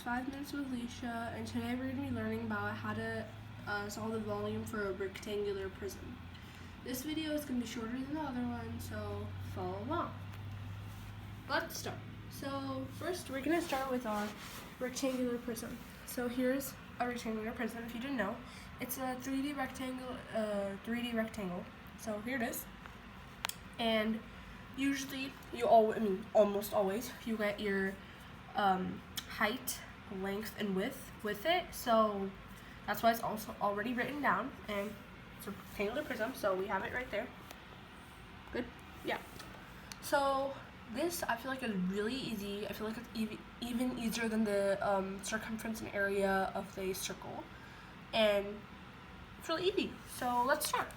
5 Minutes with Leisha, and today we're going to be learning about how to solve the volume for a rectangular prism. This video is going to be shorter than the other one, so follow along. Let's start. So first we're going to start with our rectangular prism. So here's a rectangular prism. If you didn't know, it's a 3D rectangle. So here it is. And usually, almost always, you get your height, length, and width with it. So that's why it's also already written down. And it's a rectangular prism, so we have it right there. Good? Yeah. So this, I feel like, is really easy. I feel like it's even easier than the circumference and area of the circle. And it's really easy. So let's start.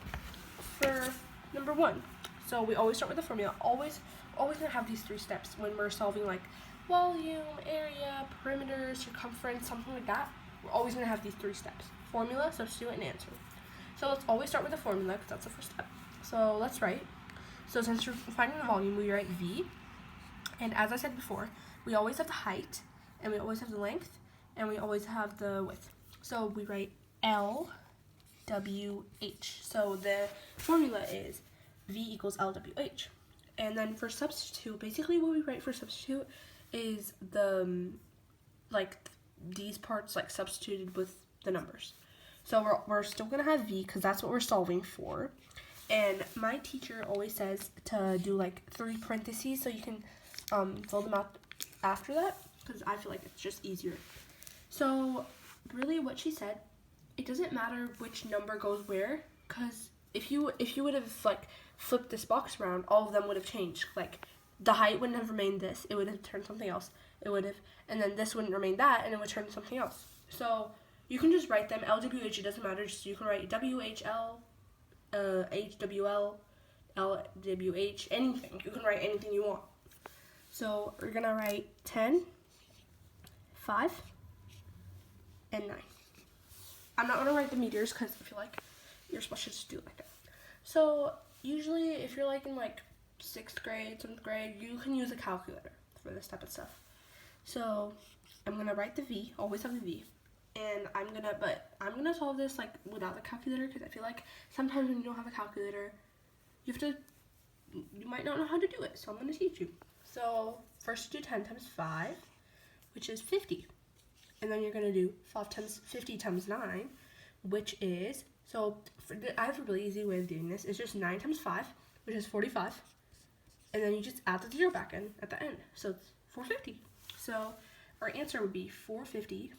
For number one, so we always start with the formula. Always gonna have these 3 steps when we're solving like volume, area, perimeter, circumference, something like that. We're always gonna have these 3 steps: formula, substitute, and answer. So let's always start with the formula because that's the first step. So let's write. So since we're finding the volume, we write V. And as I said before, we always have the height, and we always have the length, and we always have the width. So we write LWH. So the formula is V equals LWH. And then for substitute, basically what we write for substitute is the these parts like substituted with the numbers. So we're still gonna have V because that's what we're solving for. And my teacher always says to do like 3 parentheses so you can fill them out after that, because I feel like it's just easier. So really what she said, it doesn't matter which number goes where, because if you would have like flipped this box around, all of them would have changed. Like the height wouldn't have remained this, it would have turned something else. It would have, and then this wouldn't remain that, and it would turn something else. So you can just write them LWH. It doesn't matter. Just you can write WHL, HWL, LWH, anything. You can write anything you want. So we're gonna write 10, 5, and 9. I'm not gonna write the meters because I feel like you're supposed to just do it like that. So usually if you're like in like 6th grade, 7th grade, you can use a calculator for this type of stuff. So I'm gonna write the V, always have the V, and I'm gonna solve this like without the calculator because I feel like sometimes when you don't have a calculator, you might not know how to do it. So I'm gonna teach you. So first do 10 times 5, which is 50. And then you're going to do 50 times 9, which is, I have a really easy way of doing this. It's just 9 times 5, which is 45. And then you just add the 0 back in at the end. So it's 450. So our answer would be 450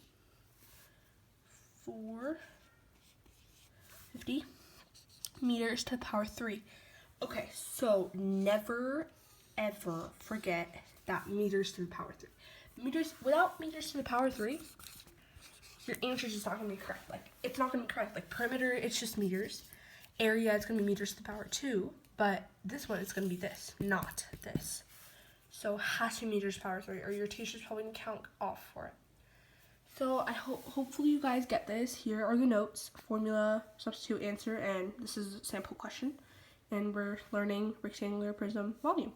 meters to the power 3. Okay, so never, ever forget that meters to the power 3. Without meters to the power 3, your answer is just not going to be correct. Like, it's not going to be correct. Like, perimeter, it's just meters. Area, it's going to be meters to the power 2. But this one, it's going to be this, not this. So, it has to be meters to the power 3, or your teacher's probably going to count off for it. So, hopefully you guys get this. Here are the notes: formula, substitute, answer, and this is a sample question. And we're learning rectangular prism volume.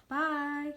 Bye!